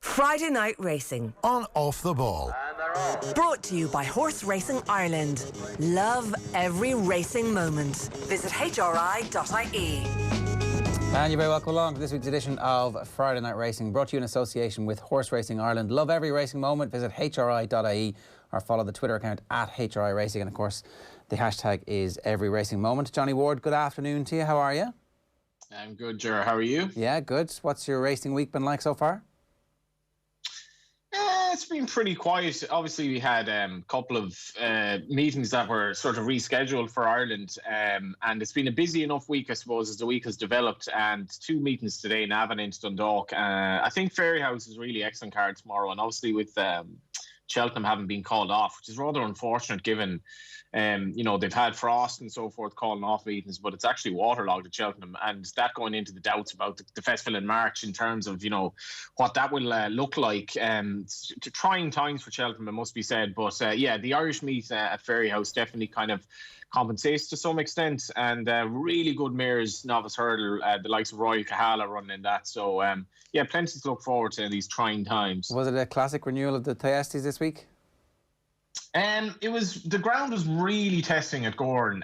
Friday Night Racing on Off the Ball. Brought to you by Horse Racing Ireland. Love every racing moment. Visit hri.ie. And you're very welcome along to this week's edition of Friday Night Racing, brought to you in association with Horse Racing Ireland. Love every racing moment. Visit hri.ie or follow the Twitter account at HRI Racing. And of course, the hashtag is every racing moment. Johnny Ward, good afternoon to you. How are you? I'm good, Ger. How are you? Yeah, good. What's your racing week been like so far? It's been pretty quiet. Obviously, we had a couple of meetings that were sort of rescheduled for Ireland, and it's been a busy enough week, I suppose, as the week has developed. And 2 meetings today, Navan into Dundalk. I think Fairyhouse is really excellent card tomorrow, and obviously with Cheltenham having been called off, which is rather unfortunate given they've had frost and so forth calling off meetings, but it's actually waterlogged at Cheltenham, and that going into the doubts about the festival in March in terms of what that will look like. Trying times for Cheltenham, it must be said, but the Irish meet at Fairyhouse definitely kind of compensates to some extent, and really good mares, novice hurdle, the likes of Royal Kahala running in that. So plenty to look forward to in these trying times. Was it a classic renewal of the Thyestes this week? The ground was really testing at Gorn,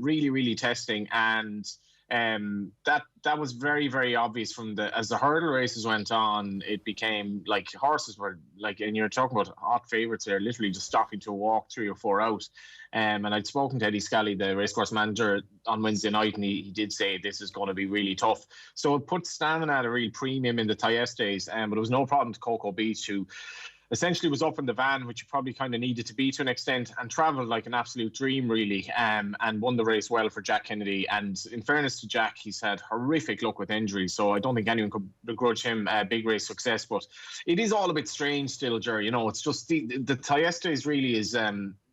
really testing, and that was very, very obvious as the hurdle races went on. It became like horses were like, and you're talking about hot favourites there, literally just stopping to walk 3 or 4 out. And I'd spoken to Eddie Scally, the racecourse manager, on Wednesday night, and he did say this is going to be really tough. So it put stamina at a real premium in the Thyestes, but it was no problem to Coco Beach, who essentially was up in the van, which you probably kind of needed to be to an extent, and travelled like an absolute dream, really, and won the race well for Jack Kennedy. And in fairness to Jack, he's had horrific luck with injuries, so I don't think anyone could begrudge him big race success. But it is all a bit strange still, Ger. It's just the Thyestes really is,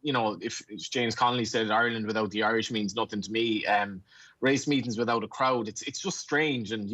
if James Connolly said Ireland without the Irish means nothing to me, race meetings without a crowd, it's just strange. And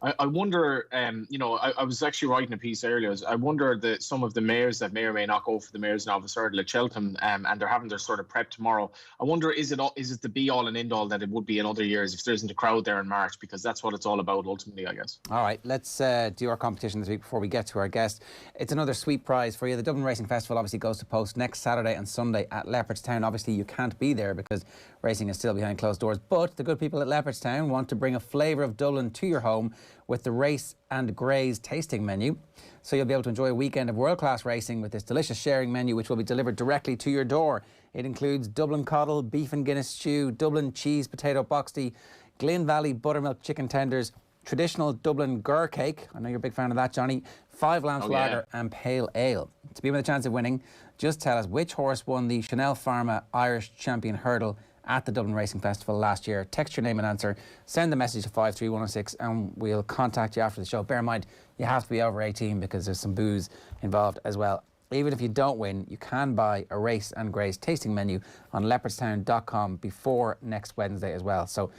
I wonder, I was actually writing a piece earlier. I wonder that some of the mares that may or may not go for the mares novice hurdle at Cheltenham, and they're having their sort of prep tomorrow. I wonder, is it the be all and end all that it would be in other years if there isn't a crowd there in March, because that's what it's all about ultimately, I guess. All right, let's do our competition this week before we get to our guest. It's another sweet prize for you. The Dublin Racing Festival obviously goes to post next Saturday and Sunday at Leopardstown. Obviously you can't be there because racing is still behind closed doors, but the good people at Leopardstown want to bring a flavour of Dublin to your home with the Race and Graze tasting menu. So you'll be able to enjoy a weekend of world-class racing with this delicious sharing menu, which will be delivered directly to your door. It includes Dublin Coddle, beef and Guinness stew, Dublin cheese potato boxty, Glyn Valley buttermilk chicken tenders, traditional Dublin Ger cake, I know you're a big fan of that, Johnny, 5 lamps lager and pale ale. To be with a chance of winning, just tell us which horse won the Chanel Pharma Irish Champion Hurdle at the Dublin Racing Festival last year. Text your name and answer, send the message to 53106, and we'll contact you after the show. Bear in mind, you have to be over 18 because there's some booze involved as well. Even if you don't win, you can buy a Race and Graze tasting menu on leopardstown.com before next Wednesday as well. So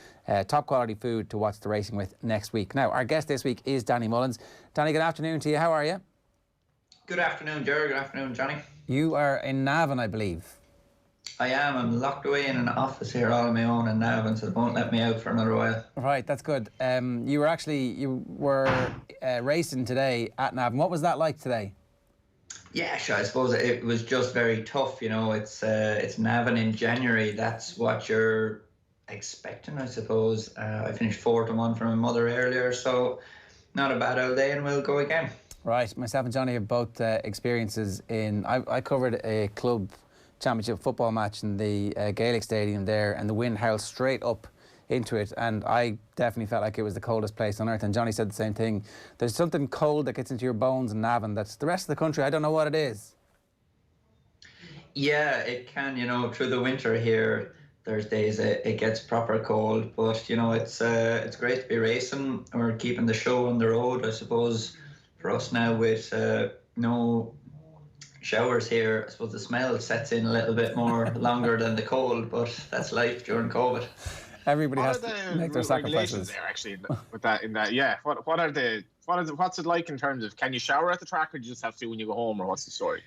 top quality food to watch the racing with next week. Now, our guest this week is Danny Mullins. Danny, good afternoon to you. How are you? Good afternoon, Ger. Good afternoon, Johnny. You are in Navan, I believe. I am. I'm locked away in an office here all on my own in Navan, so they won't let me out for another while. Right, that's good. You were racing today at Navan. What was that like today? Yeah, sure. I suppose it was just very tough. It's Navan in January. That's what you're expecting, I suppose. I finished 4-1 from my mother earlier, so not a bad old day, and we'll go again. Right. Myself and Johnny have both experiences in... I covered a club championship football match in the Gaelic Stadium there, and the wind howled straight up into it, and I definitely felt like it was the coldest place on earth, and Johnny said the same thing. There's something cold that gets into your bones in Navan that's the rest of the country, I don't know what it is. Yeah, it can, through the winter here, there's days it gets proper cold, but it's great to be racing. We're keeping the show on the road, I suppose. For us now with no showers here, I suppose the smell sets in a little bit more longer than the cold, but that's life during COVID. Everybody has to make their sacrifices. There actually with that in that, yeah. What's it like in terms of, can you shower at the track, or do you just have to when you go home, or what's the story?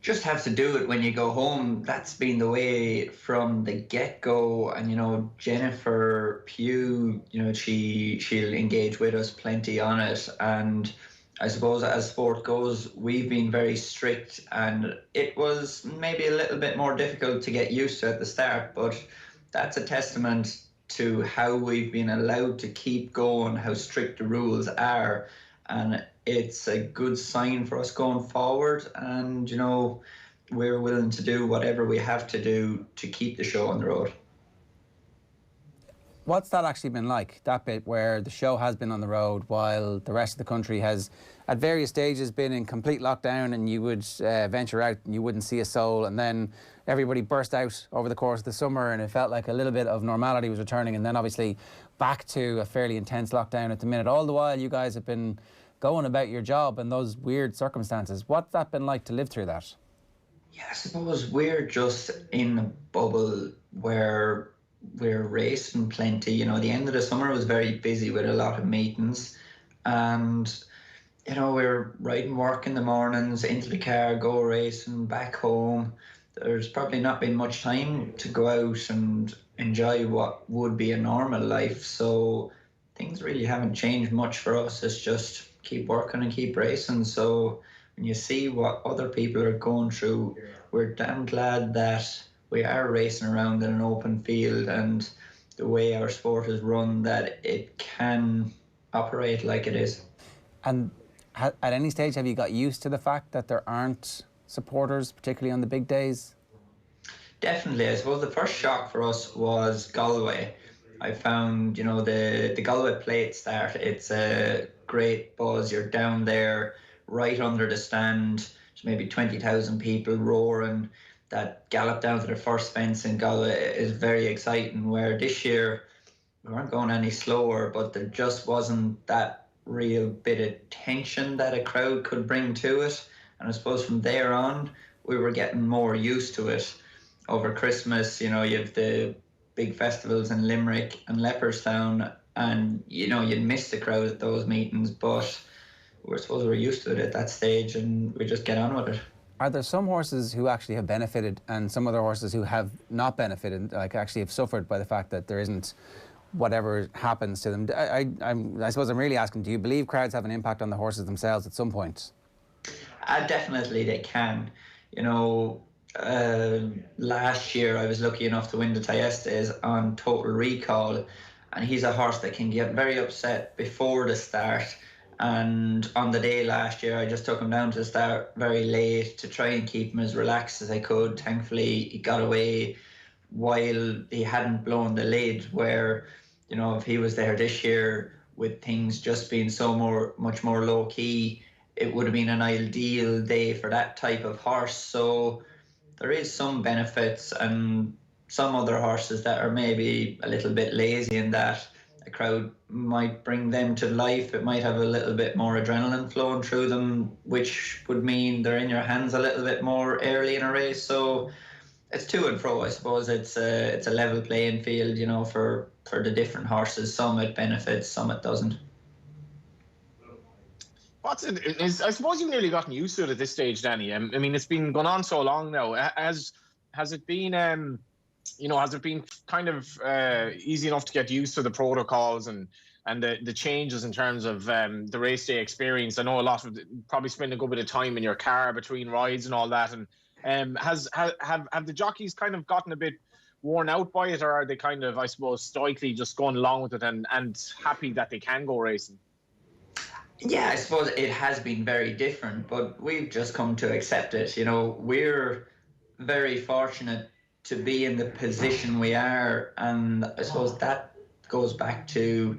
Just have to do it when you go home. That's been the way from the get-go. And Jennifer Pugh, she'll engage with us plenty on it, and I suppose as sport goes, we've been very strict, and it was maybe a little bit more difficult to get used to at the start, but that's a testament to how we've been allowed to keep going, how strict the rules are, and it's a good sign for us going forward. And we're willing to do whatever we have to do to keep the show on the road. What's that actually been like, that bit where the show has been on the road while the rest of the country has, at various stages, been in complete lockdown, and you would venture out and you wouldn't see a soul, and then everybody burst out over the course of the summer and it felt like a little bit of normality was returning, and then obviously back to a fairly intense lockdown at the minute. All the while you guys have been going about your job in those weird circumstances. What's that been like to live through that? Yeah, I suppose we're just in a bubble where we're racing plenty. The end of the summer was very busy with a lot of meetings, and we're riding work in the mornings, into the car, go racing, back home. There's probably not been much time to go out and enjoy what would be a normal life. So things really haven't changed much for us. It's just keep working and keep racing. So when you see what other people are going through, we're damn glad that we are racing around in an open field, and the way our sport is run, that it can operate like it is. And at any stage have you got used to the fact that there aren't supporters, particularly on the big days? Definitely. I suppose the first shock for us was Galway. I found, the Galway plate start, it's a great buzz. You're down there right under the stand. There's maybe 20,000 people roaring. That gallop down to the first fence in Galway is very exciting, where this year we weren't going any slower, but there just wasn't that real bit of tension that a crowd could bring to it. And I suppose from there on, we were getting more used to it. Over Christmas, you have the big festivals in Limerick and Leopardstown, and, you'd miss the crowd at those meetings, but I suppose we're used to it at that stage, and we just get on with it. Are there some horses who actually have benefited and some other horses who have not benefited, like actually have suffered by the fact that there isn't whatever happens to them? I suppose I'm really asking, do you believe crowds have an impact on the horses themselves at some point? Definitely they can. Last year I was lucky enough to win the Tayestes on Total Recall, and he's a horse that can get very upset before the start. And on the day last year, I just took him down to the start very late to try and keep him as relaxed as I could. Thankfully, he got away while he hadn't blown the lid, where, if he was there this year with things just being much more low key, it would have been an ideal day for that type of horse. So there is some benefits, and some other horses that are maybe a little bit lazy in that a crowd might bring them to life. It might have a little bit more adrenaline flowing through them, which would mean they're in your hands a little bit more early in a race. So it's to and fro. I suppose it's a level playing field, for the different horses. Some it benefits, some it doesn't. I suppose you've nearly gotten used to it at this stage, Danny. I mean, it's been going on so long now. Has it been has it been kind of easy enough to get used to the protocols and the changes in terms of the race day experience? I know a lot of probably spend a good bit of time in your car between rides and all that. And have the jockeys kind of gotten a bit worn out by it, or are they kind of, I suppose, stoically just going along with it and happy that they can go racing? Yeah, I suppose it has been very different, but we've just come to accept it. We're very fortunate to be in the position we are, and I suppose that goes back to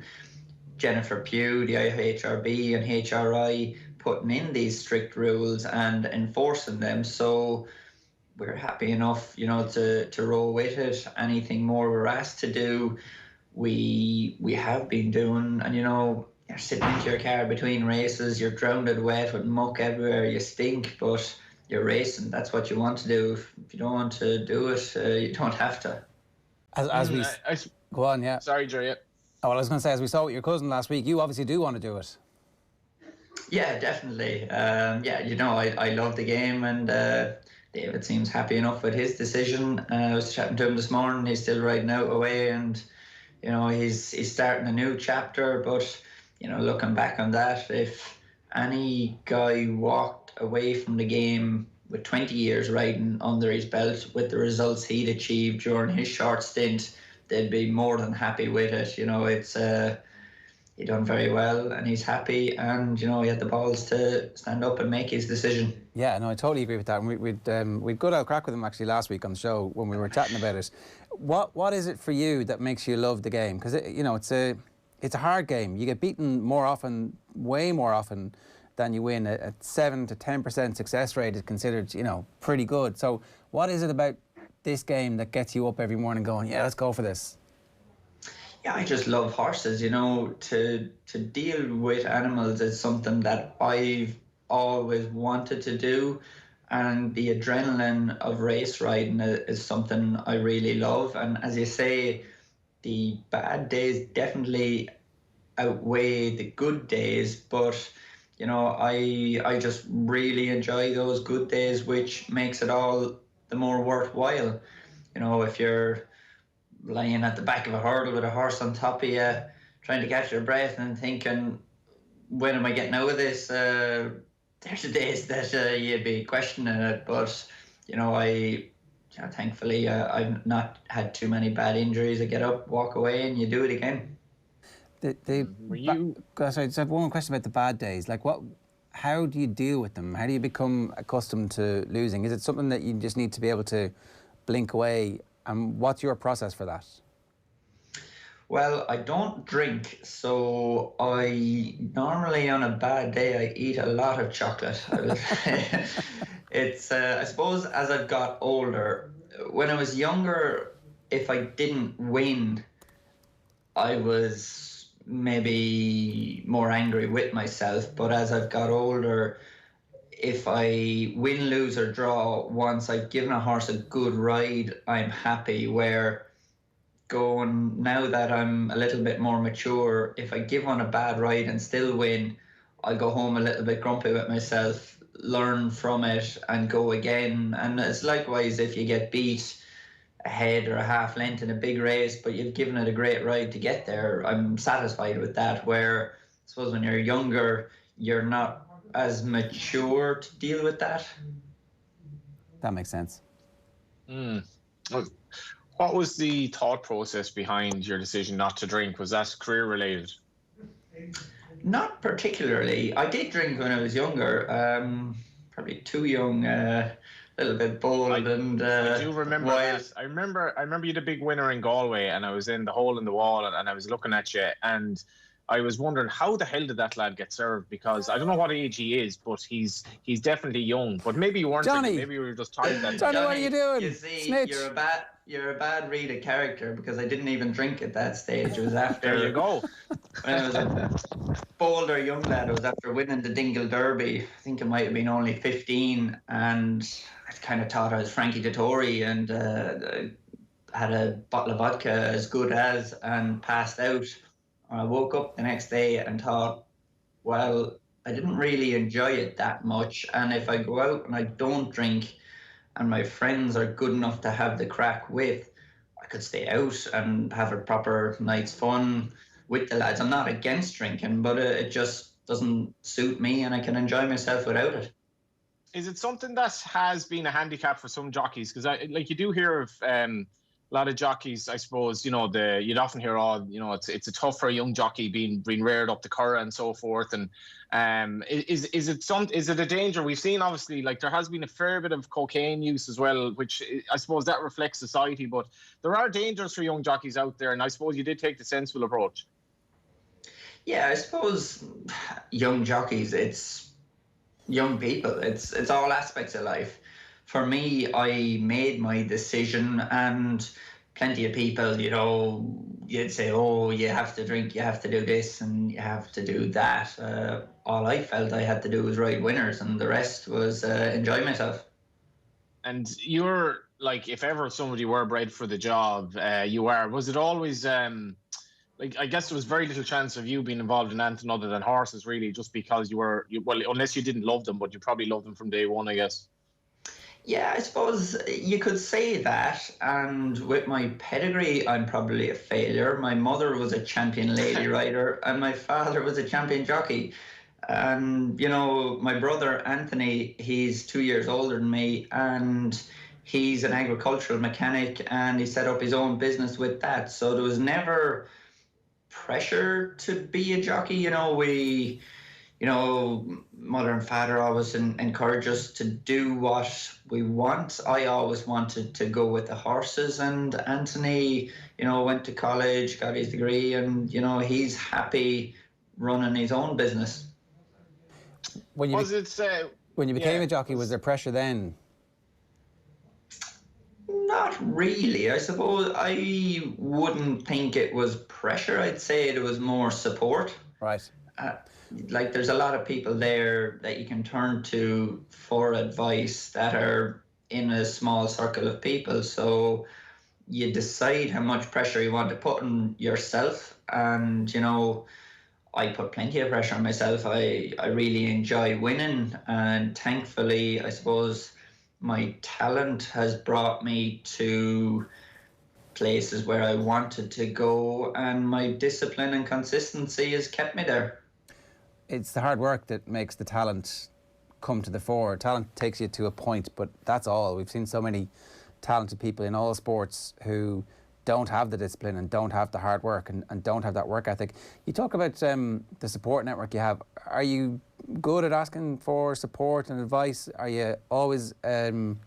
Jennifer Pugh, the IHRB and HRI putting in these strict rules and enforcing them. So we're happy enough, to roll with it. Anything more we're asked to do, we have been doing. And you're sitting into your car between races, you're drowned wet with muck everywhere, you stink, but you're racing. That's what you want to do. If you don't want to do it, you don't have to. Go on, yeah. Sorry, Ger. Oh, well, I was going to say, as we saw with your cousin last week, you obviously do want to do it. Yeah, definitely. I love the game, and David seems happy enough with his decision. I was chatting to him this morning. He's still riding out away, and he's starting a new chapter. But looking back on that, if any guy walked away from the game with 20 years riding under his belt with the results he'd achieved during his short stint, they'd be more than happy with it. It's he done very well and he's happy, and he had the balls to stand up and make his decision. Yeah, no, I totally agree with that. And we'd good old crack with him actually last week on the show when we were chatting about it. What is it for you that makes you love the game? Because it's a hard game. You get beaten more often, way more often than you win. A 7 to 10% success rate is considered, pretty good. So what is it about this game that gets you up every morning going, yeah, let's go for this? Yeah, I just love horses. To deal with animals is something that I've always wanted to do, and the adrenaline of race riding is something I really love. And as you say, the bad days definitely outweigh the good days, but I just really enjoy those good days, which makes it all the more worthwhile. If you're lying at the back of a hurdle with a horse on top of you, trying to catch your breath and thinking, when am I getting out of this? There's the days that you'd be questioning it, but thankfully I've not had too many bad injuries. I get up, walk away, and you do it again. Sorry, I just have one more question about the bad days. How do you deal with them? How do you become accustomed to losing? Is it something that you just need to be able to blink away? And what's your process for that? Well, I don't drink, so I normally on a bad day I eat a lot of chocolate. It's I suppose as I've got older, when I was younger, if I didn't win, I was maybe more angry with myself. But as I've got older, if I win, lose or draw, once I've given a horse a good ride, I'm happy. Where going now that I'm a little bit more mature, if I give one a bad ride and still win, I'll go home a little bit grumpy with myself, learn from it and go again. And it's likewise if you get beat a head or a half length in a big race, but you've given it a great ride to get there, I'm satisfied with that. Where I suppose when you're younger, you're not as mature to deal with that. That makes sense. What was the thought process behind your decision not to drink? Was that career related? Not particularly. I did drink when I was younger, probably too young, a little bit bold. I do remember that. I remember you the big winner in Galway, and I was in the hole in the wall, and I was looking at you, and I was wondering how the hell did that lad get served? Because I don't know what age he is, but he's definitely young. But maybe you weren't. Johnny, maybe you were just tired that Johnny, what are you doing? You see, Snitch. you're a bad read of character, because I didn't even drink at that stage. It was after. There you go. When I was a bolder young lad, it was after winning the Dingle Derby. I think it might have been only 15, and I kind of thought I was Frankie Dettori, and had a bottle of vodka as good as, and passed out. I woke up the next day and thought, well, I didn't really enjoy it that much. And if I go out and I don't drink and my friends are good enough to have the crack with, I could stay out and have a proper night's fun with the lads. I'm not against drinking, but it just doesn't suit me, and I can enjoy myself without it. Is it something that has been a handicap for some jockeys? Because you do hear of a lot of jockeys, I suppose, you'd often hear, it's a tough for a young jockey being reared up the curragh and so forth. And is it a danger? We've seen, obviously, there has been a fair bit of cocaine use as well, which I suppose that reflects society. But there are dangers for young jockeys out there, and I suppose you did take the sensible approach. Yeah, I suppose young jockeys, it's young people. It's all aspects of life. For me, I made my decision, and plenty of people, you'd say, oh, you have to drink, you have to do this, and you have to do that. All I felt I had to do was ride winners, and the rest was enjoy myself. And you're, if ever somebody were bred for the job, you were. Was it always, I guess there was very little chance of you being involved in anything other than horses, really, just because unless you didn't love them, but you probably loved them from day one, I guess. Yeah, I suppose you could say that. And with my pedigree, I'm probably a failure. My mother was a champion lady rider, and my father was a champion jockey. And, you know, my brother Anthony, he's 2 years older than me, and he's an agricultural mechanic, and he set up his own business with that. So there was never pressure to be a jockey. Mother and father always encourage us to do what we want. I always wanted to go with the horses, and Anthony, went to college, got his degree, and, he's happy running his own business. When you became a jockey, was there pressure then? Not really. I suppose I wouldn't think it was pressure. I'd say it was more support. Right. Like there's a lot of people there that you can turn to for advice that are in a small circle of people. So you decide how much pressure you want to put on yourself. And, I put plenty of pressure on myself. I really enjoy winning. And thankfully, I suppose my talent has brought me to places where I wanted to go. And my discipline and consistency has kept me there. It's the hard work that makes the talent come to the fore. Talent takes you to a point, but that's all. We've seen so many talented people in all sports who don't have the discipline and don't have the hard work and don't have that work ethic. You talk about the support network you have. Are you good at asking for support and advice? Are you always, do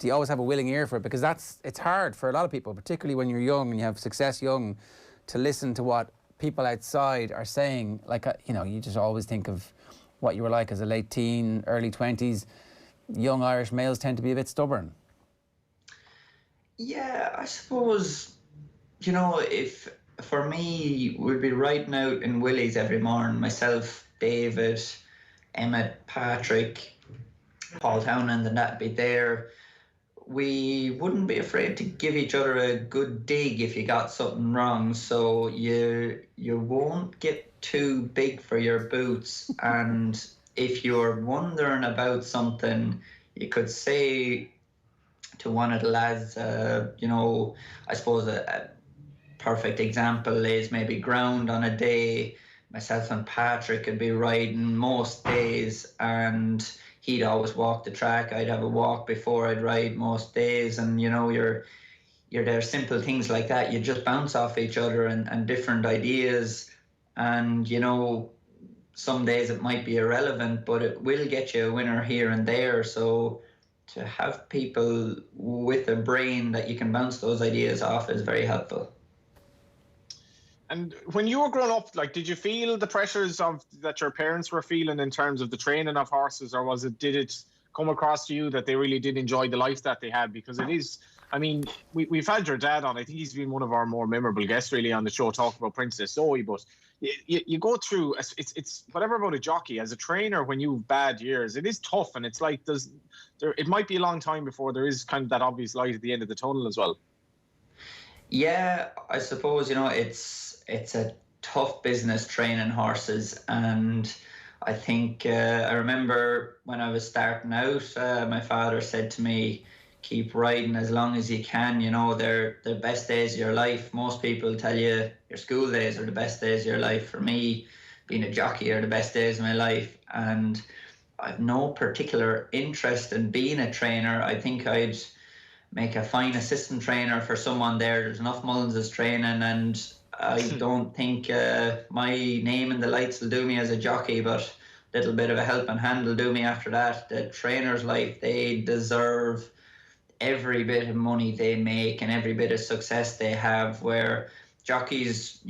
you always have a willing ear for it? Because it's hard for a lot of people, particularly when you're young and you have success young, to listen to what people outside are saying. Like, you just always think of what you were like as a late teen, early 20s. Young Irish males tend to be a bit stubborn. Yeah, I suppose, if for me, we'd be riding out in Willie's every morning, myself, David, Emmett, Patrick, Paul Townend, and that'd be there. We wouldn't be afraid to give each other a good dig if you got something wrong. So you won't get too big for your boots. And if you're wondering about something, you could say to one of the lads, I suppose a perfect example is maybe ground on a day. Myself and Patrick could be riding most days, and he'd always walk the track. I'd have a walk before I'd ride most days, and you're there. Simple things like that. You just bounce off each other and different ideas, and some days it might be irrelevant, but it will get you a winner here and there. So to have people with a brain that you can bounce those ideas off is very helpful. And when you were growing up, did you feel the pressures that your parents were feeling in terms of the training of horses, or did it come across to you that they really did enjoy the life that they had? Because it is, we've had your dad on. I think he's been one of our more memorable guests really on the show, talking about Princess Zoe. But you go through, it's whatever about a jockey. As a trainer, when you have bad years, it is tough, and it's like it might be a long time before there is kind of that obvious light at the end of the tunnel as well. Yeah, I suppose it's a tough business training horses, and I think I remember when I was starting out, my father said to me, keep riding as long as you can. They're the best days of your life. Most people tell you your school days are the best days of your life. For me, being a jockey are the best days of my life, and I've no particular interest in being a trainer. I think I'd make a fine assistant trainer for someone there. There's enough Mullins as training, and I don't think my name in the lights will do me as a jockey, but a little bit of a helping hand will do me after that. The trainer's life, they deserve every bit of money they make and every bit of success they have, where jockeys,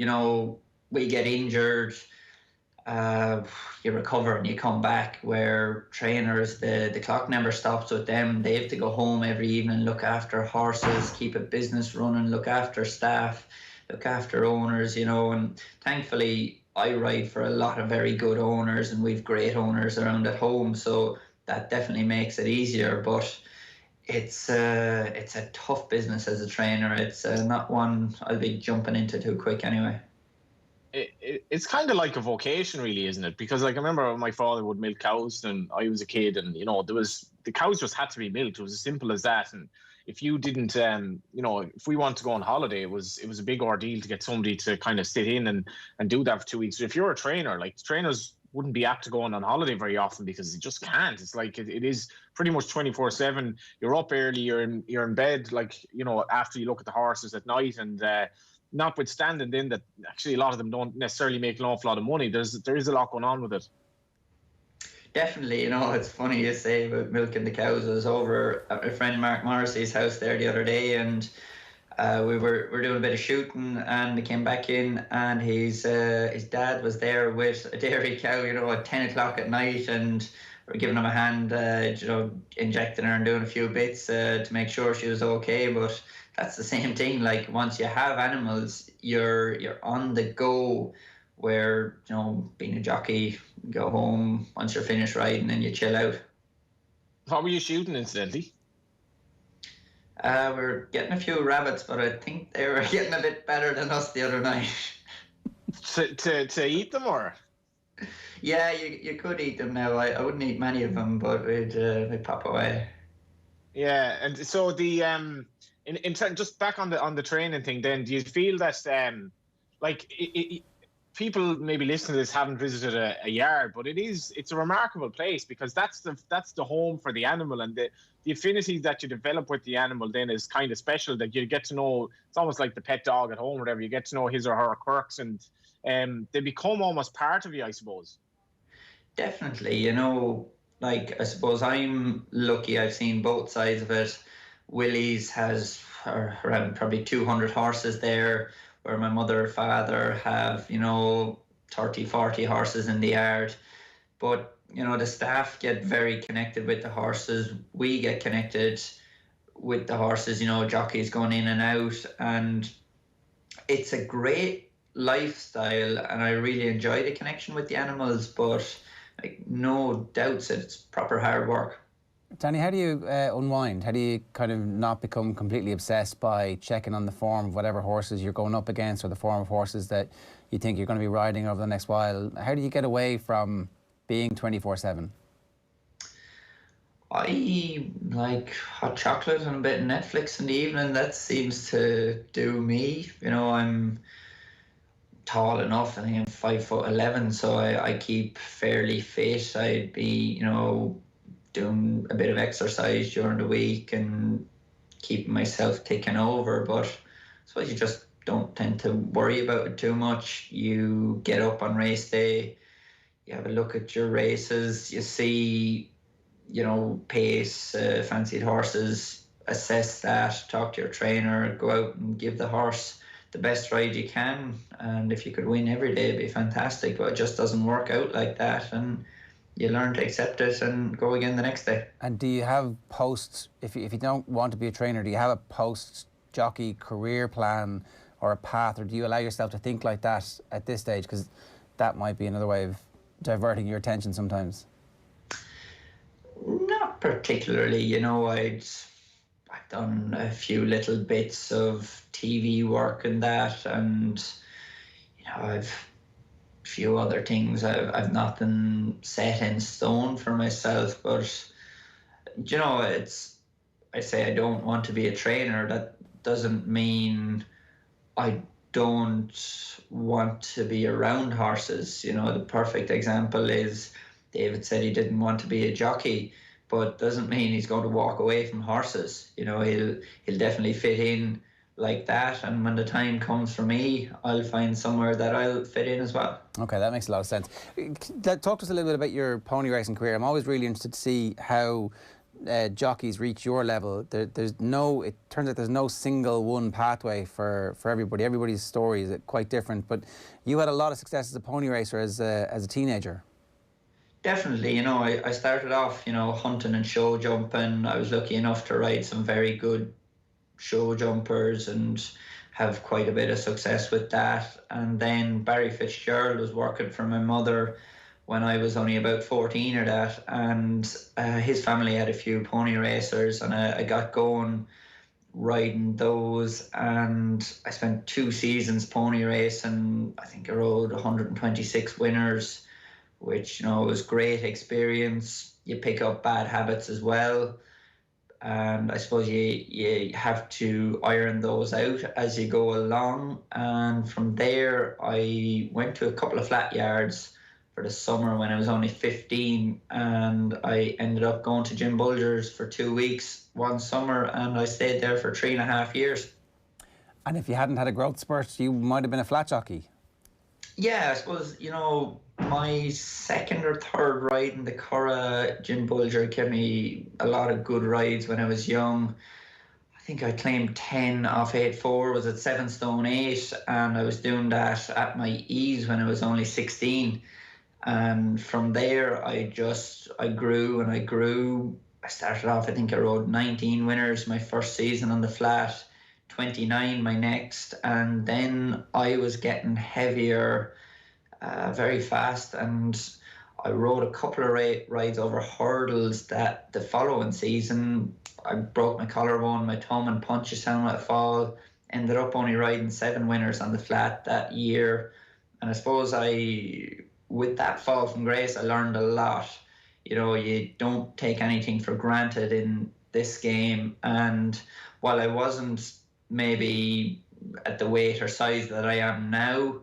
we get injured, you recover and you come back, where trainers, the clock never stops with them. They have to go home every evening, look after horses, keep a business running, look after staff, look after owners, and thankfully I ride for a lot of very good owners, and we've great owners around at home, so that definitely makes it easier. But it's a tough business as a trainer. It's not one I'll be jumping into too quick anyway. It's kind of like a vocation, really, isn't it? Because I remember my father would milk cows when I was a kid, and the cows just had to be milked. It was as simple as that. And if you didn't, if we wanted to go on holiday, it was a big ordeal to get somebody to kind of sit in and do that for 2 weeks. But if you're a trainer, trainers wouldn't be apt to go on holiday very often because you just can't. It's like it is pretty much 24/7. You're up early, you're in bed, like, you know, after you look at the horses at night. And notwithstanding then that actually a lot of them don't necessarily make an awful lot of money, there is a lot going on with it. Definitely, you know, it's funny you say about milking the cows. I was over at my friend Mark Morrissey's house there the other day, and we were doing a bit of shooting, and he came back in, and his dad was there with a dairy cow, you know, at 10 o'clock at night, and we're giving him a hand, you know, injecting her and doing a few bits to make sure she was okay. But that's the same thing. Like, once you have animals, you're on the go. Where, you know, being a jockey, go home once you're finished riding and you chill out. What were you shooting, incidentally? We're getting a few rabbits, but I think they were getting a bit better than us the other night. to eat them, or? Yeah, you could eat them now. I wouldn't eat many of them, but they'd pop away. Yeah, and so the in just back on the training thing, then do you feel that like people maybe listening to this haven't visited a yard, but it's a remarkable place because that's the home for the animal, and the affinity that you develop with the animal then is kind of special, that you get to know. It's almost like the pet dog at home or whatever. You get to know his or her quirks, and they become almost part of you, I suppose. Definitely, you know, like, I suppose I'm lucky I've seen both sides of it. Willie's has around probably 200 horses there, where my mother and father have, you know, 30, 40 horses in the yard. But, you know, the staff get very connected with the horses. We get connected with the horses, you know, jockeys going in and out. And it's a great lifestyle, and I really enjoy the connection with the animals. But, like, no doubts, it's proper hard work. Danny, how do you unwind? How do you kind of not become completely obsessed by checking on the form of whatever horses you're going up against, or the form of horses that you think you're going to be riding over the next while? How do you get away from being 24/7? I like hot chocolate and a bit of Netflix in the evening. That seems to do me. You know, I'm tall enough. I think I'm 5'11", so I keep fairly fit. I'd be, you know, doing a bit of exercise during the week and keeping myself ticking over. But I suppose you just don't tend to worry about it too much. You get up on race day, you have a look at your races, you see, you know, pace, fancied horses, assess that, talk to your trainer, go out and give the horse the best ride you can. And if you could win every day, it'd be fantastic, but it just doesn't work out like that. And you learn to accept it and go again the next day. And do you have if you don't want to be a trainer, do you have a post-jockey career plan or a path, or do you allow yourself to think like that at this stage? Because that might be another way of diverting your attention sometimes. Not particularly, you know. I've done a few little bits of TV work and that, and, you know, I've few other things. I've nothing set in stone for myself, but, you know, I say I don't want to be a trainer. That doesn't mean I don't want to be around horses. You know, the perfect example is David said he didn't want to be a jockey, but doesn't mean he's going to walk away from horses. You know, he'll definitely fit in like that, and when the time comes for me, I'll find somewhere that I'll fit in as well. Okay, that makes a lot of sense. Talk to us a little bit about your pony racing career. I'm always really interested to see how jockeys reach your level. It turns out there's no single one pathway for everybody. Everybody's story is quite different, but you had a lot of success as a pony racer as a teenager. Definitely, you know, I started off, you know, hunting and show jumping. I was lucky enough to ride some very good show jumpers and have quite a bit of success with that. And then Barry Fitzgerald was working for my mother when I was only about 14 or that, and his family had a few pony racers, and I got going riding those, and I spent 2 seasons pony racing. I think I rode 126 winners, which, you know, was great experience. You pick up bad habits as well, and I suppose you have to iron those out as you go along. And from there, I went to a couple of flat yards for the summer when I was only 15, and I ended up going to Jim Bulger's for 2 weeks one summer, and I stayed there for 3.5 years. And if you hadn't had a growth spurt, you might have been a flat jockey. Yeah, I suppose, my second or third ride in the Curragh, Jim Bulger gave me a lot of good rides when I was young. I think I claimed 10 off 8.4, was at 7 stone 8, and I was doing that at my ease when I was only 16. And from there, I grew and I grew. I started off, I think I rode 19 winners my first season on the flat, 29 my next, and then I was getting heavier very fast, and I rode a couple of rides over hurdles that the following season I broke my collarbone, my thumb, and Punchestown at a fall. Ended up only riding 7 winners on the flat that year, and I suppose with that fall from grace, I learned a lot. You don't take anything for granted in this game, and while I wasn't maybe at the weight or size that I am now,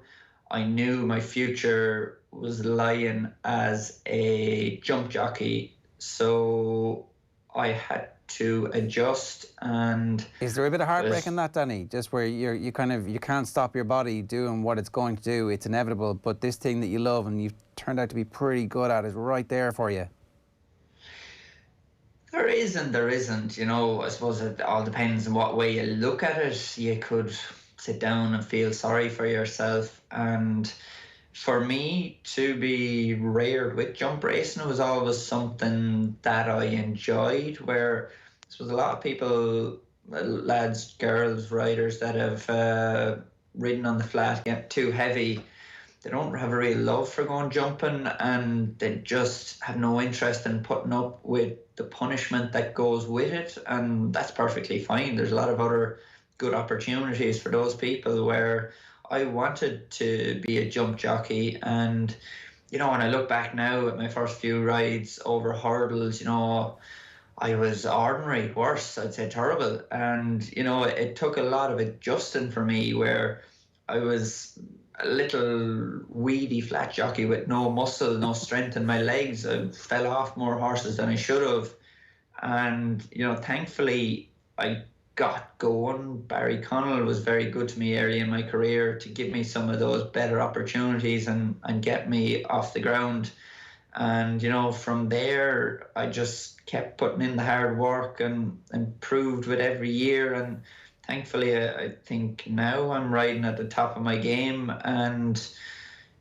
I knew my future was lying as a jump jockey, so I had to adjust. And is there a bit of heartbreak in that, Danny? Just where you can't stop your body doing what it's going to do. It's inevitable, but this thing that you love and you've turned out to be pretty good at is right there for you. There is and there isn't. I suppose it all depends on what way you look at it. You could sit down and feel sorry for yourself, and for me to be reared with jump racing was always something that I enjoyed, where I suppose a lot of people, lads, girls, riders that have ridden on the flat get too heavy, they don't have a real love for going jumping, and they just have no interest in putting up with the punishment that goes with it, and that's perfectly fine. There's a lot of other good opportunities for those people, where I wanted to be a jump jockey. And when I look back now at my first few rides over hurdles, I was ordinary, worse, I'd say terrible. And it took a lot of adjusting for me, where I was a little weedy flat jockey with no muscle, no strength in my legs. I fell off more horses than I should have, and thankfully I got going. Barry Connell was very good to me early in my career to give me some of those better opportunities and get me off the ground. And from there I just kept putting in the hard work and improved with every year, and thankfully I think now I'm riding at the top of my game, and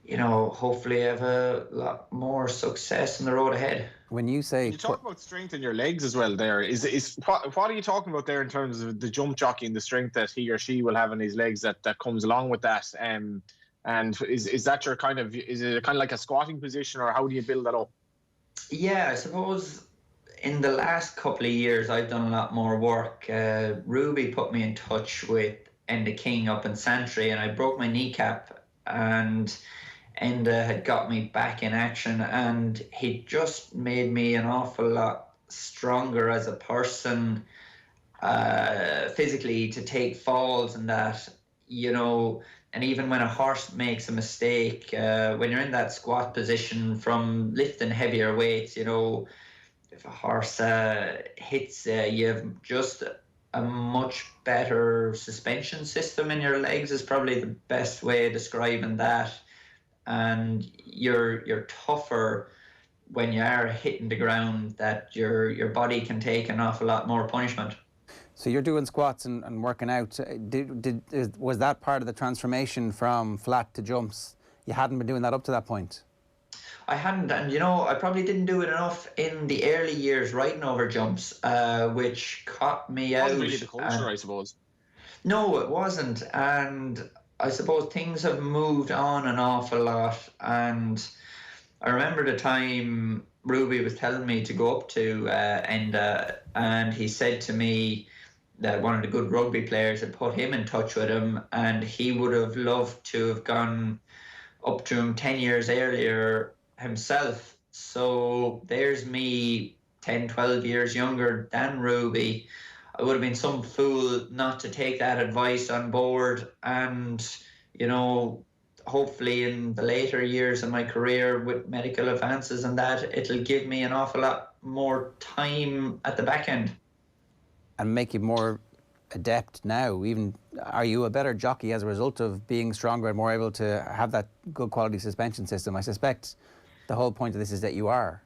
hopefully I have a lot more success in the road ahead. When you say you talk about strength in your legs as well, there is what are you talking about there in terms of the jump jockey and the strength that he or she will have in his legs that comes along with that? And is that your is it kind of like a squatting position, or how do you build that up? Yeah, I suppose in the last couple of years I've done a lot more work. Ruby put me in touch with Enda King up in Santry, and I broke my kneecap, and Enda had got me back in action, and he just made me an awful lot stronger as a person, physically, to take falls and that, and even when a horse makes a mistake, when you're in that squat position from lifting heavier weights, if a horse hits, you have just a much better suspension system in your legs is probably the best way of describing that. And you're tougher when you are hitting the ground, that your body can take an awful lot more punishment. So you're doing squats and working out. Was that part of the transformation from flat to jumps? You hadn't been doing that up to that point? I hadn't, and I probably didn't do it enough in the early years riding over jumps, which caught me out. Wasn't really the culture, I suppose. No, it wasn't, and I suppose things have moved on an awful lot. And I remember the time Ruby was telling me to go up to Enda, and he said to me that one of the good rugby players had put him in touch with him, and he would have loved to have gone up to him 10 years earlier himself. So there's me 10, 12 years younger than Ruby. I would have been some fool not to take that advice on board. And, hopefully in the later years of my career with medical advances and that, it'll give me an awful lot more time at the back end. And make you more adept now. Even, are you a better jockey as a result of being stronger and more able to have that good quality suspension system? I suspect the whole point of this is that you are.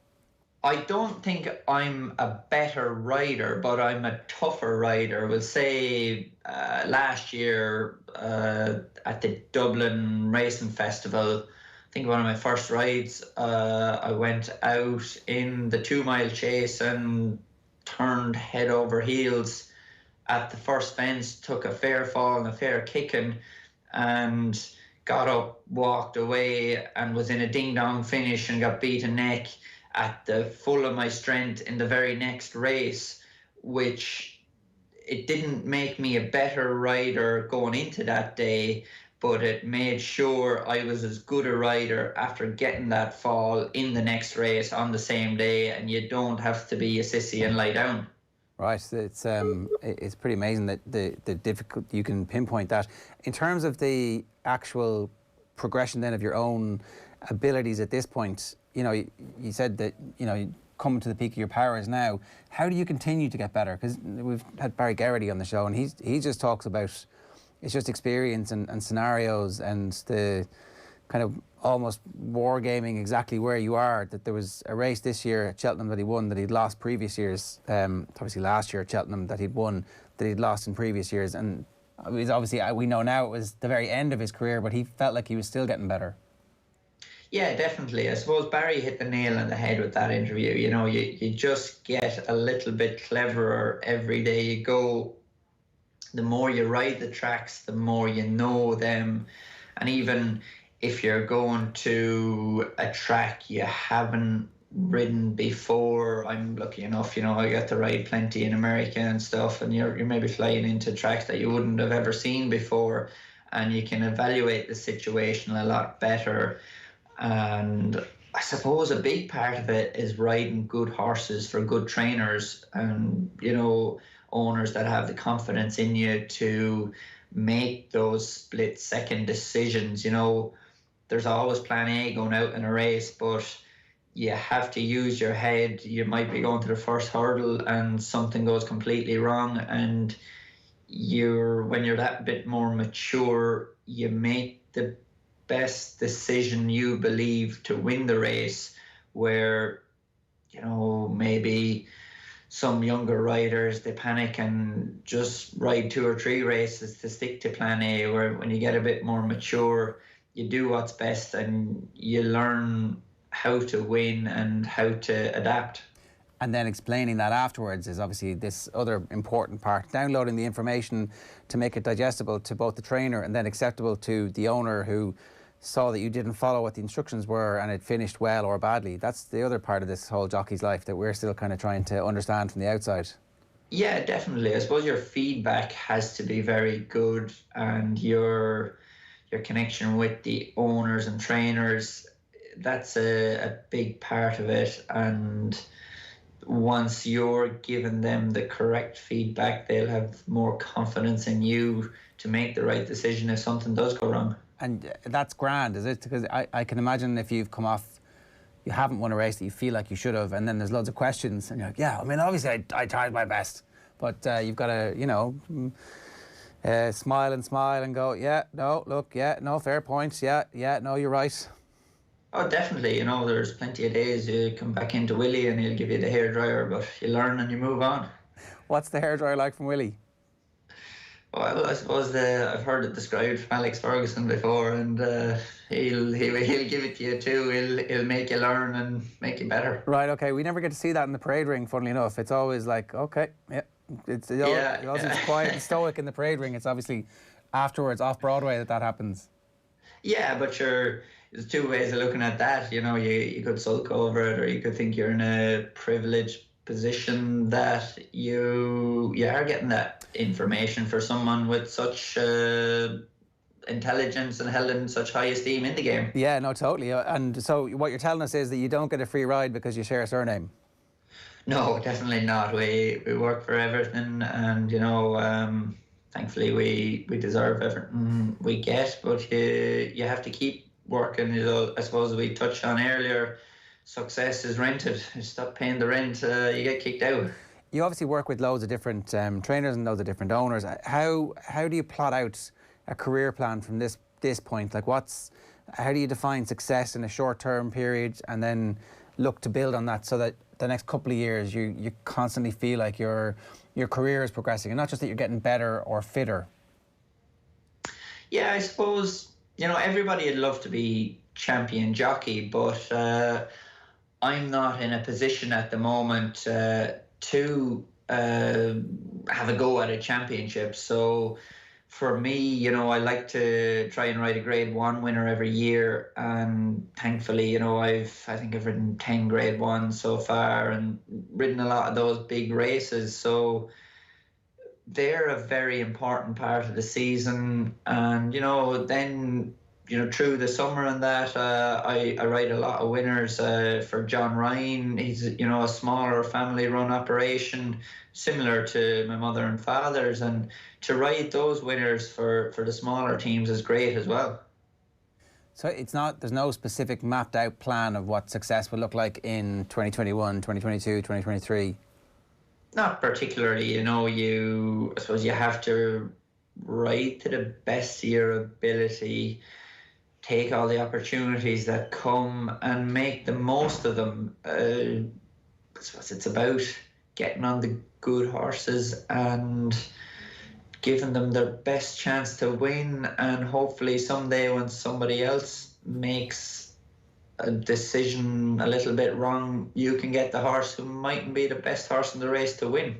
I don't think I'm a better rider, but I'm a tougher rider. We'll say last year at the Dublin Racing Festival, I think one of my first rides, I went out in the 2-mile chase and turned head over heels at the first fence, took a fair fall and a fair kicking, and got up, walked away, and was in a ding-dong finish and got beaten neck at the full of my strength in the very next race, which it didn't make me a better rider going into that day, but it made sure I was as good a rider after getting that fall in the next race on the same day, and you don't have to be a sissy and lie down. Right, it's pretty amazing that the difficult, you can pinpoint that. In terms of the actual progression then of your own abilities at this point, you know, you said that, you know, coming to the peak of your powers now. How do you continue to get better? Because we've had Barry Geraghty on the show, and he just talks about, it's just experience and scenarios and the kind of almost wargaming exactly where you are. That there was a race this year at Cheltenham that he won that he'd lost previous years. Obviously last year at Cheltenham that he'd won that he'd lost in previous years. And it was obviously, we know now it was the very end of his career, but he felt like he was still getting better. Yeah, definitely. I suppose Barry hit the nail on the head with that interview. You know, you just get a little bit cleverer every day you go. The more you ride the tracks, the more you know them. And even if you're going to a track you haven't ridden before, I'm lucky enough, you know, I get to ride plenty in America and stuff, and you're maybe flying into tracks that you wouldn't have ever seen before, and you can evaluate the situation a lot better. And I suppose a big part of it is riding good horses for good trainers and, you know, owners that have the confidence in you to make those split-second decisions. You know, there's always plan A going out in a race, but you have to use your head. You might be going to the first hurdle and something goes completely wrong, and when you're that bit more mature, you make the best decision you believe to win the race, where, you know, maybe some younger riders, they panic and just ride 2 or 3 races to stick to plan A, where when you get a bit more mature, you do what's best and you learn how to win and how to adapt. And then explaining that afterwards is obviously this other important part. Downloading the information to make it digestible to both the trainer and then acceptable to the owner who saw that you didn't follow what the instructions were and it finished well or badly. That's the other part of this whole jockey's life that we're still kind of trying to understand from the outside. Yeah, definitely. I suppose your feedback has to be very good, and your connection with the owners and trainers, that's a big part of it. And once you're giving them the correct feedback, they'll have more confidence in you to make the right decision if something does go wrong. And that's grand, is it? Because I can imagine if you've come off, you haven't won a race that you feel like you should have, and then there's loads of questions, and you're like, yeah, I mean, obviously I tried my best. But you've got to, you know, smile and go, yeah, no, look, yeah, no, fair points, yeah, no, you're right. Oh, definitely. You know, there's plenty of days you come back into Willie and he'll give you the hairdryer, but you learn and you move on. What's the hairdryer like from Willie? Well, I suppose I've heard it described from Alex Ferguson before, and he'll give it to you too. He'll make you learn and make you better. Right, okay. We never get to see that in the parade ring, funnily enough. It's always like, okay, yeah. It's quiet and stoic in the parade ring. It's obviously afterwards, off Broadway, that happens. Yeah, but there's 2 ways of looking at that. You know, you could sulk over it, or you could think you're in a privileged position that you are getting that information for someone with such intelligence and held in such high esteem in the game. Yeah, no, totally. And so what you're telling us is that you don't get a free ride because you share a surname. No, definitely not. We work for everything, and you know, thankfully we deserve everything we get, but you have to keep working. I suppose we touched on earlier, success is rented. You stop paying the rent, you get kicked out. You obviously work with loads of different trainers and loads of different owners. How do you plot out a career plan from this point? Like, how do you define success in a short-term period and then look to build on that so that the next couple of years you constantly feel like your career is progressing and not just that you're getting better or fitter? Yeah, I suppose, everybody would love to be champion jockey, but I'm not in a position at the moment to have a go at a championship. So for me, I like to try and ride a Grade 1 winner every year, and thankfully, I think I've ridden 10 Grade 1s so far and ridden a lot of those big races. So they're a very important part of the season, and then through the summer and that, I ride a lot of winners for John Ryan. He's a smaller family-run operation, similar to my mother and father's, and to ride those winners for the smaller teams is great as well. So there's no specific mapped out plan of what success will look like in 2021, 2022, 2023? Not particularly. I suppose you have to ride to the best of your ability, take all the opportunities that come and make the most of them. I suppose it's about getting on the good horses and giving them their best chance to win, and hopefully someday when somebody else makes a decision a little bit wrong, you can get the horse who mightn't be the best horse in the race to win.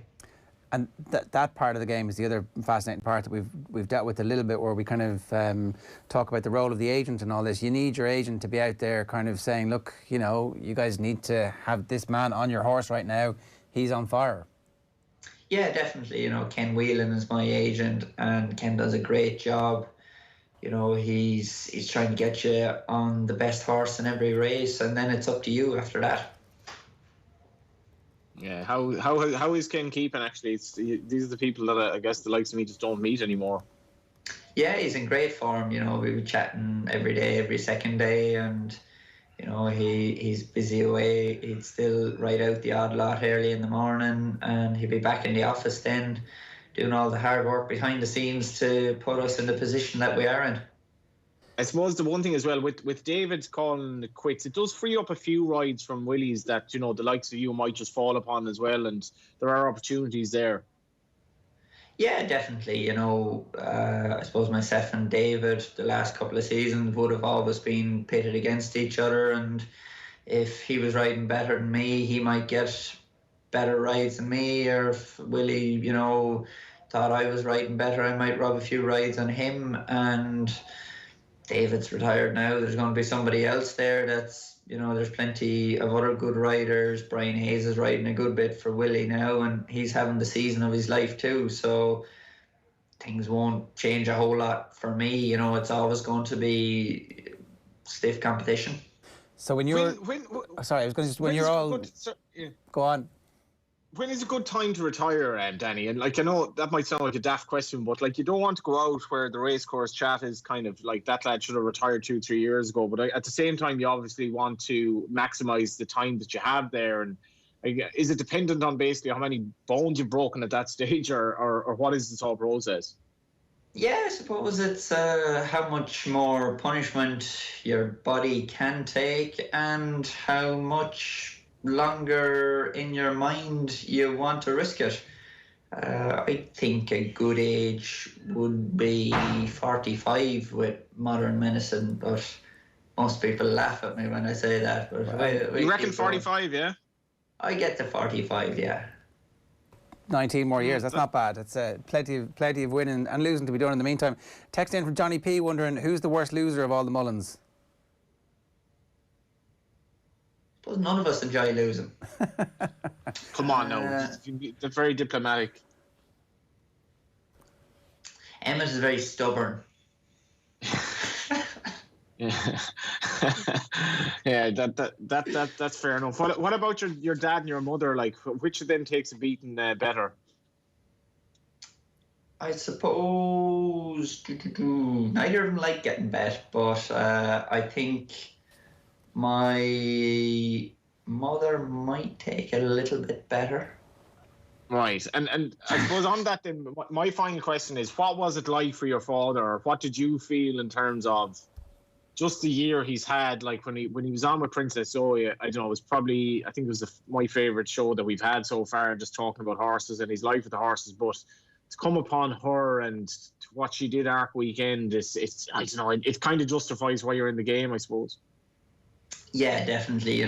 And that part of the game is the other fascinating part that we've dealt with a little bit, where we kind of talk about the role of the agent and all this. You need your agent to be out there kind of saying, look, you guys need to have this man on your horse right now. He's on fire. Yeah, definitely. Ken Whelan is my agent, and Ken does a great job. He's trying to get you on the best horse in every race, and then it's up to you after that. Yeah, how is Ken keeping, actually? These are the people that I guess the likes of me just don't meet anymore. Yeah, he's in great form. We were chatting every day, every second day, and he's busy away. He'd still ride out the odd lot early in the morning, and he'd be back in the office then, doing all the hard work behind the scenes to put us in the position that we are in. I suppose the one thing as well with David calling it quits, it does free up a few rides from Willie's that the likes of you might just fall upon as well, and there are opportunities there. Yeah, definitely. I suppose myself and David the last couple of seasons would have always been pitted against each other, and if he was riding better than me, he might get better rides than me, or if Willie thought I was riding better, I might rub a few rides on him. And David's retired now. There's going to be somebody else there that's, there's plenty of other good riders. Brian Hayes is riding a good bit for Willie now, and he's having the season of his life too. So things won't change a whole lot for me. It's always going to be stiff competition. So when you're... sorry, I was going to just... When you're all... Go on. When is a good time to retire, Danny? And I know that might sound like a daft question, but you don't want to go out where the racecourse chat is kind of like that lad should have retired 2-3 years ago. But at the same time, you obviously want to maximise the time that you have there. And is it dependent on basically how many bones you've broken at that stage, or what is this whole process? Yeah, I suppose it's how much more punishment your body can take, and how much longer in your mind you want to risk it. I think a good age would be 45 with modern medicine, but most people laugh at me when I say that. But you reckon 45, yeah? I get to 45, yeah. 19 more years, that's not bad. It's plenty of winning and losing to be done in the meantime. Text in from Johnny P wondering, who's the worst loser of all the Mullins? Suppose none of us enjoy losing. Come on, no. They're very diplomatic. Emmett is very stubborn. Yeah, yeah, that's fair enough. What about your dad and your mother? Which of them takes a beating better? I suppose neither of them like getting bet, but I think my mother might take it a little bit better. Right, and I suppose on that then, my final question is, what was it like for your father, or what did you feel in terms of just the year he's had? Like when he was on with Princess Zoe, I don't know, it was probably, I think it was my favourite show that we've had so far, just talking about horses and his life with the horses. But to come upon her and what she did Arc Weekend, it's I don't know, it kind of justifies why you're in the game, I suppose. Yeah, definitely.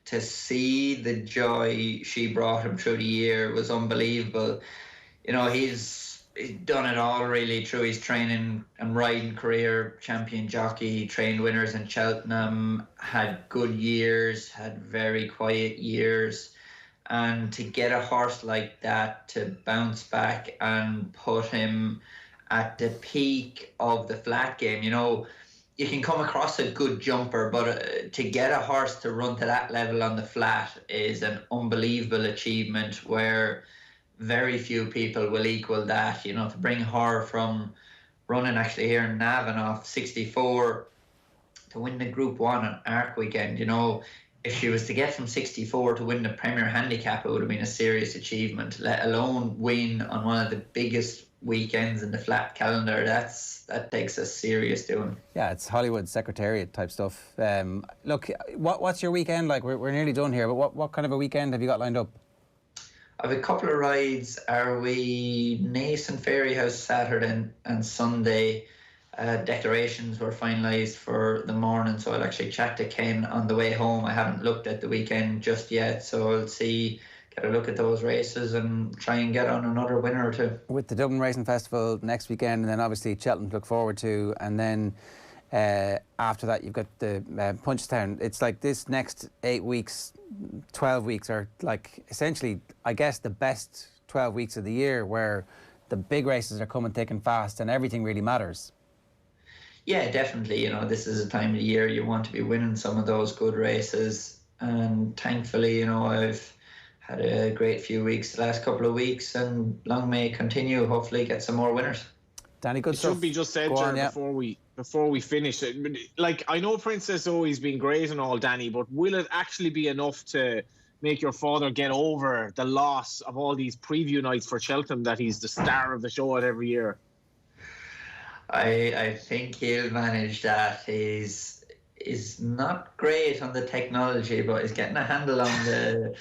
To see the joy she brought him through the year was unbelievable. He's done it all really through his training and riding career. Champion jockey, trained winners in Cheltenham, had good years, had very quiet years. And to get a horse like that to bounce back and put him at the peak of the flat game, you can come across a good jumper, but to get a horse to run to that level on the flat is an unbelievable achievement where very few people will equal that. To bring her from running actually here in Navan off 64 to win the Group 1 on Arc Weekend, if she was to get from 64 to win the Premier Handicap, it would have been a serious achievement, let alone win on one of the biggest weekends in the flat calendar. That takes a serious doing. Yeah, it's Hollywood Secretariat type stuff. Look, what's your weekend like? We're nearly done here, but what kind of a weekend have you got lined up? I have a couple of rides. Are we Nason Fairy House Saturday and Sunday? Declarations were finalised for the morning, so I'll actually chat to Ken on the way home. I haven't looked at the weekend just yet, so I'll get a look at those races and try and get on another winner or two. With the Dublin Racing Festival next weekend, and then obviously Cheltenham to look forward to, and then after that you've got the Punchestown. It's like this next 8 weeks, 12 weeks are like essentially, I guess, the best 12 weeks of the year, where the big races are coming thick and fast and everything really matters. Yeah, definitely. This is a time of the year you want to be winning some of those good races. And thankfully, I've had a great few weeks the last couple of weeks, and long may it continue. Hopefully get some more winners. Danny, good stuff. It should be just said, Ger, before we finish it. Like, I know Princess Zoe's been great and all, Danny, but will it actually be enough to make your father get over the loss of all these preview nights for Cheltenham, that he's the star of the show at every year? I think he'll manage that. He's not great on the technology, but he's getting a handle on the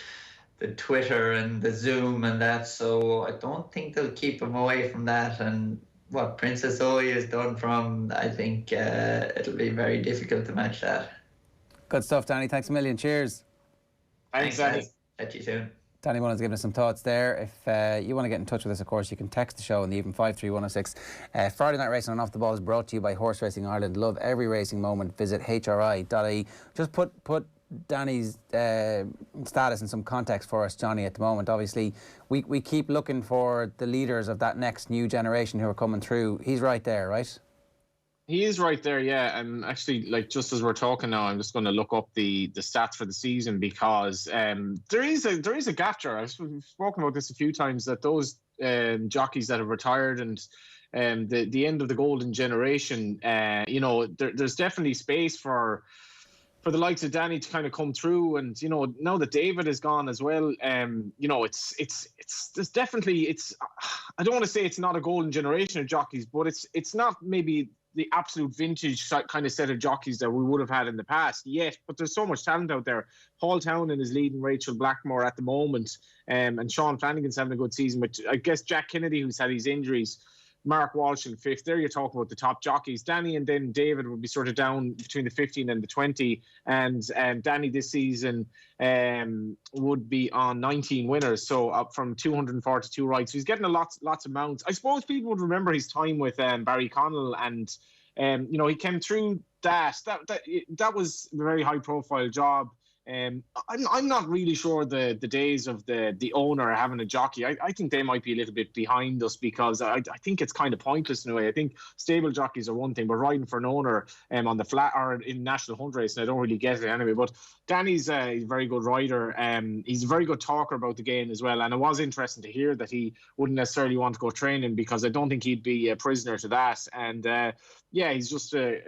Twitter and the Zoom and that, so I don't think they'll keep him away from that. And what Princess Zoe has done from, I think it'll be very difficult to match that. Good stuff, Danny. Thanks a million. Cheers. Thanks, Danny. Catch you soon. Danny Mullins giving us some thoughts there. If you want to get in touch with us, of course, you can text the show in the even 53106. Friday Night Racing on Off the Ball is brought to you by Horse Racing Ireland. Love every racing moment. Visit hri.ie. Just put Danny's status in some context for us, Johnny, at the moment. Obviously, we keep looking for the leaders of that next new generation who are coming through. He's right there, right? He is right there, yeah. And actually, like, just as we're talking now, I'm just going to look up the stats for the season, because there is a gap there. We've spoken about this a few times, that those jockeys that have retired and the end of the golden generation, there's definitely space for the likes of Danny to kind of come through. And now that David is gone as well, there's definitely, I don't want to say it's not a golden generation of jockeys, but it's not maybe the absolute vintage kind of set of jockeys that we would have had in the past yet, but there's so much talent out there. Paul Townend is leading Rachel Blackmore at the moment, and Sean Flanagan's having a good season, but I guess Jack Kennedy, who's had his injuries, Mark Walsh in fifth. There you're talking about the top jockeys. Danny and then David would be sort of down between the 15 and the 20, and Danny this season would be on 19 winners, so up from 242 rides. So he's getting lots of mounts. I suppose people would remember his time with Barry Connell, and he came through that was a very high profile job. I'm not really sure the days of the owner having a jockey. I think they might be a little bit behind us, because I think it's kind of pointless in a way. I think stable jockeys are one thing, but riding for an owner on the flat or in national hunt race, and I don't really get it anyway. But Danny's a very good rider. He's a very good talker about the game as well. And it was interesting to hear that he wouldn't necessarily want to go training, because I don't think he'd be a prisoner to that. And he's just a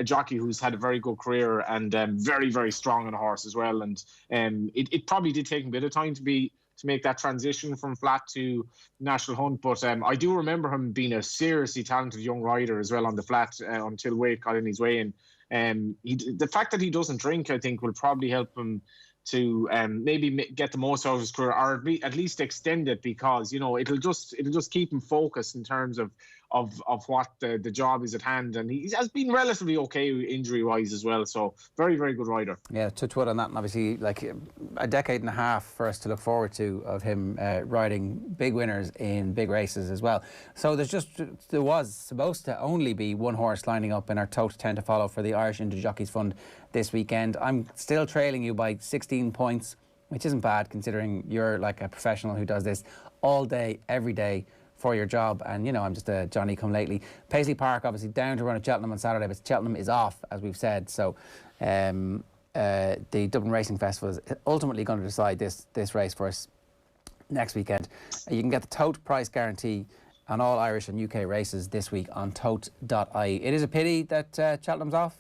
jockey who's had a very good career, and very, very strong on a horse as well. And it probably did take him a bit of time to make that transition from flat to national hunt. But I do remember him being a seriously talented young rider as well on the flat until weight got in his way. And the fact that he doesn't drink, I think, will probably help him to maybe get the most out of his career, or at least extend it, because it'll just keep him focused in terms of what the job is at hand. And he has been relatively okay injury wise as well, so very, very good rider. Yeah, touch wood on that. And obviously, like a decade and a half for us to look forward to of him riding big winners in big races as well. So there was supposed to only be one horse lining up in our tote 10 to follow for the Irish Inter Jockeys Fund this weekend. I'm still trailing you by 16 points, which isn't bad considering you're like a professional who does this all day, every day for your job. And I'm just a Johnny come lately. Paisley Park obviously down to run at Cheltenham on Saturday, but Cheltenham is off, as we've said. So the Dublin Racing Festival is ultimately going to decide this race for us next weekend. You can get the tote price guarantee on all Irish and UK races this week on tote.ie. It is a pity that Cheltenham's off.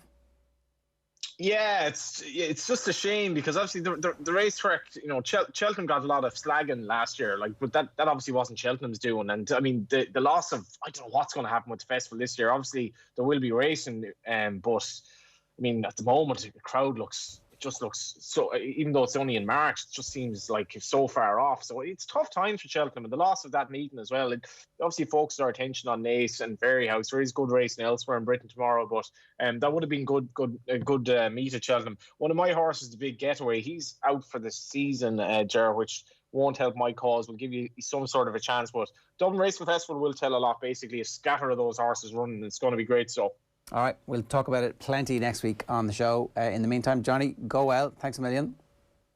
Yeah, it's just a shame, because obviously the racetrack, Cheltenham got a lot of slagging last year, but that obviously wasn't Cheltenham's doing. And I mean, the loss of, I don't know what's going to happen with the festival this year. Obviously there will be racing, but I mean, at the moment the crowd looks so, even though it's only in March, it just seems like it's so far off. So it's tough times for Cheltenham, and the loss of that meeting as well. It obviously focuses our attention on Naas and Fairyhouse. There is good racing elsewhere in Britain tomorrow, but that would have been a good meet at Cheltenham. One of my horses, the Big Getaway, he's out for the season, Ger, which won't help my cause. Will give you some sort of a chance, but Dublin Racing Festival will tell a lot. Basically, a scatter of those horses running. It's going to be great. So. All right, we'll talk about it plenty next week on the show. In the meantime, Johnny, go well. Thanks a million.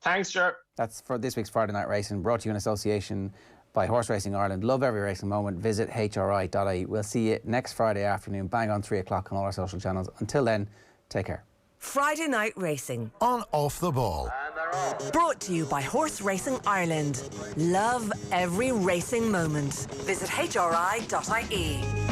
Thanks, Ger. That's for this week's Friday Night Racing, brought to you in association by Horse Racing Ireland. Love every racing moment. Visit hri.ie. We'll see you next Friday afternoon, bang on 3 o'clock on all our social channels. Until then, take care. Friday Night Racing on Off the Ball. Brought to you by Horse Racing Ireland. Love every racing moment. Visit hri.ie.